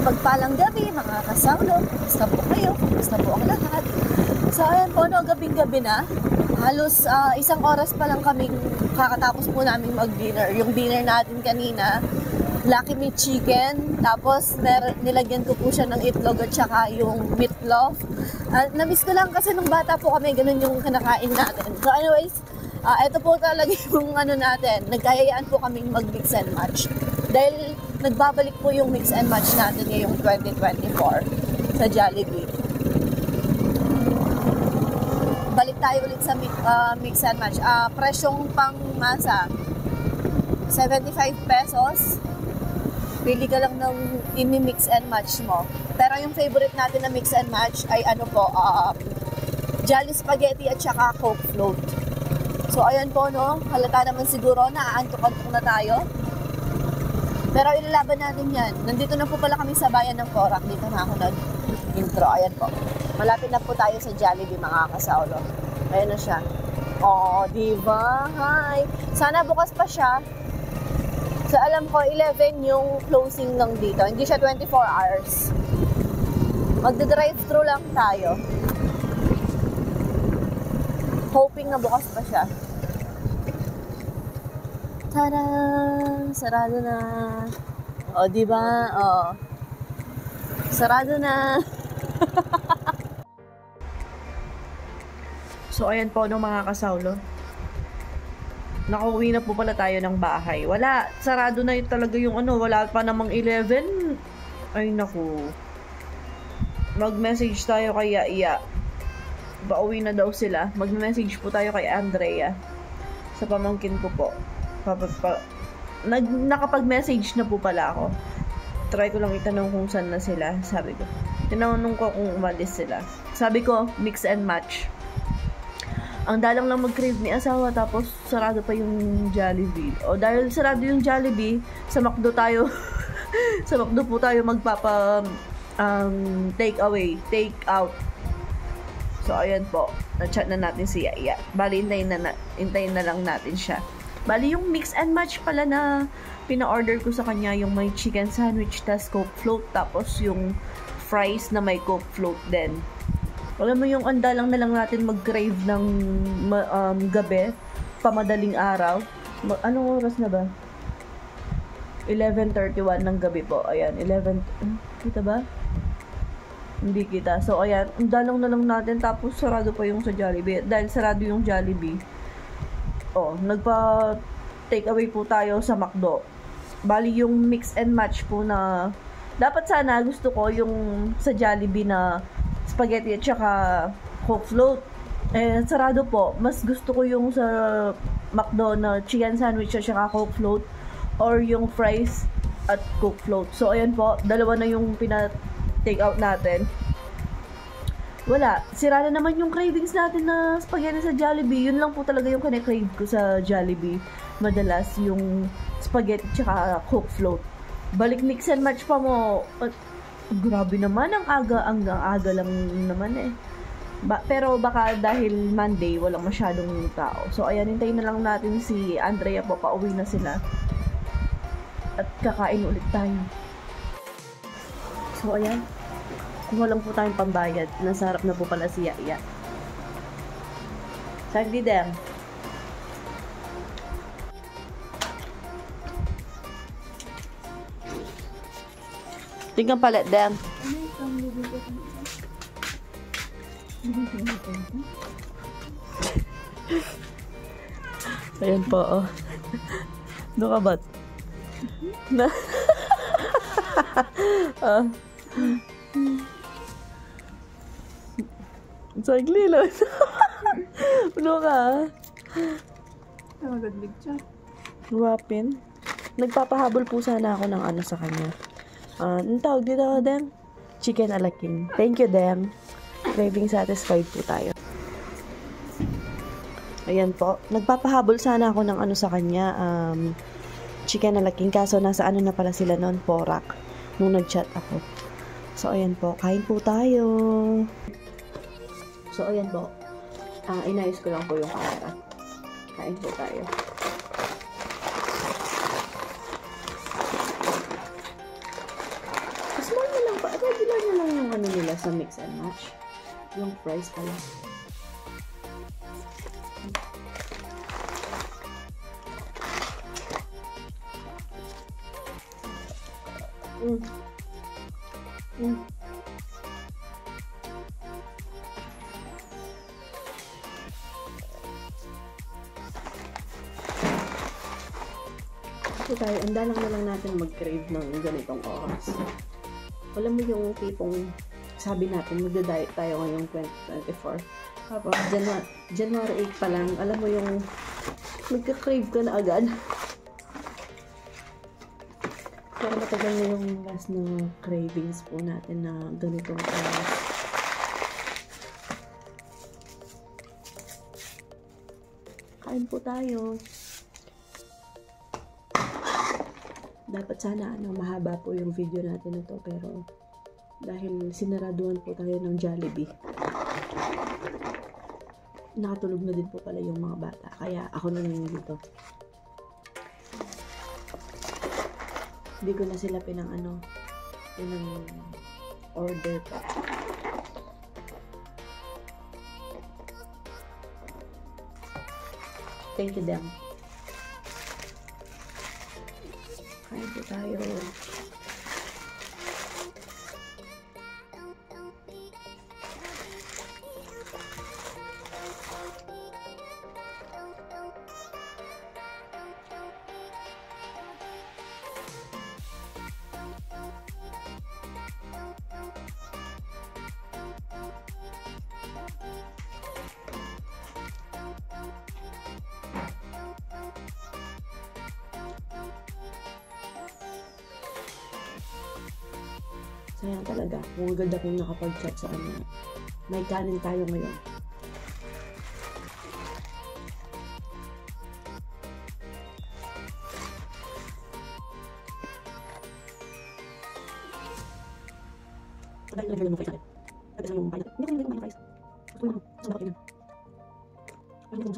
Mapagpalang gabi, mga kasawlo. Kumusta po kayo? Kumusta po ang lahat? So, ayan po, no, gabing-gabi na. Halos isang oras pa lang kaming kakatapos po namin mag-dinner. Yung dinner natin kanina, Lucky Meat Chicken. Tapos, nilagyan ko po siya ng itlog at saka yung meatloaf. Namiss ko lang kasi nung bata po kami, ganun yung kinakain natin. So, anyways, ito po talaga yung ano natin. Nagkayayaan po kaming mag-mix and match. Dahil nagbabalik po yung mix and match natin ngayong 2024 sa Jollibee. Balik tayo ulit sa mix and match. Presyong pang masa, 75 pesos. Pili ka lang ng imi-mix and match mo. Pero yung favorite natin na mix and match ay ano po, Jolly Spaghetti at saka Coke Float. So ayan po, no, halata naman siguro na aantok-antok na tayo. Pero ilalaban natin yan. Nandito na po pala kami sa bayan ng Porac. Dito na ako nag-intro. Ayan po. Malapit na po tayo sa Jollibee, mga kasawlo. Ayan na siya. Oh, diba? Hi! Sana bukas pa siya. So alam ko, 11 yung closing ng dito. Hindi siya 24 hours. Magda-drive-thru lang tayo. Hoping na bukas pa siya. Tada! Sarado na. O, diba? O. Sarado na. So, ayan po ng mga kasawlo. Nakauwi na po pala tayo ng bahay. Wala. Sarado na yun talaga yung ano. Wala pa namang 11. Ay, naku. Mag-message tayo kay Iya. Pauwi na daw sila. Mag-message po tayo kay Andrea. Sa pamangkin ko po. Nakapag-message na po pala ako. Try ko lang itanong kung saan na sila. Sabi ko. Tinanong ko kung umalis sila. Sabi ko, mix and match. Ang dalang lang mag-crave ni asawa, tapos sarado pa yung Jollibee. O dahil sarado yung Jollibee, sa McDo tayo, sa McDo po tayo magpapa take away, take out. So ayan po, na-chat na natin si Yaya. Bali, hintayin na lang natin siya. Bali, yung mix and match pala na pina-order ko sa kanya, yung may chicken sandwich, tas Coke Float, tapos yung fries na may Coke Float din. Alam mo yung andalang na lang natin mag-crave ng gabi, pamadaling araw. Anong oras na ba? 11:31 ng gabi po. Ayan, 11. Kita ba? Hindi kita. So, ayan, andalang na lang natin, tapos sarado pa yung sa Jollibee. Dahil sarado yung Jollibee, nagpa-take away po tayo sa McDo. Bali, yung mix and match po na dapat sana gusto ko yung sa Jollibee na spaghetti at saka Coke Float. Sarado po. Mas gusto ko yung sa McDo na chicken sandwich at saka Coke Float or yung fries at Coke Float. So, ayan po. Dalawa na yung pina-take out natin. Wala. Sira na naman yung cravings natin na spaghetti sa Jollibee. Yun lang po talaga yung kine-crave ko sa Jollibee. Madalas yung spaghetti tsaka Coke Float. Balik mix and match pa mo. Grabe naman. Ang aga lang naman eh. Pero baka dahil Monday, walang masyadong tao. So, ayan. Hintayin na lang natin si Andrea po. Pauwi na sila. At kakain ulit tayo. So, ayan. Kung walang po tayong pambayad, nasa harap na po pala si Yaya. Sagdi dem. Tingnan pala dem. Ayan po, oh. Doon ka ba't? Na? Sagli lang. Ano ka? Nagaglig siya. Wapin. Nagpapahabol po sana ako ng ano sa kanya. Ang tawag dito, Dem? Chicken a la king. Thank you, Dem. Craving satisfied po tayo. Ayan po. Nagpapahabol sana ako ng ano sa kanya. Chicken a la king. Kaso nasa ano na pala sila noon, Porac. Nung nag-chat ako. So, ayan po. Kain po tayo. So, ayan po. Inayos ko lang po yung camera. Kain po tayo. Small lang yung ano nila sa mix and match. Yung price pala. Kasi tayo, andalang na lang natin mag-crave ng ganitong oras. Alam mo yung tipong sabi natin, magda-diet tayo ngayong 2024. Tapos, January 8 pa lang, alam mo yung magka-crave ka na agad. Pero matagal na yung last na cravings po natin na ganitong oras. Kain po tayo. Dapat sana mahaba po yung video natin na to, pero dahil sinaraduhan po tayo ng Jollibee, nakatulog na din po pala yung mga bata, kaya ako na lang dito. Hindi ko na sila pinang order pa. Thank you, them. Kain po tayo. Sayang talaga. Kung agad akong nakapag-chat sa kanya. May kanin tayo ngayon. Dahil na yung fries natin. Dahil na yung fries. Hindi ko yung fries. Gusto ko yung sa bakit yun. Ano yung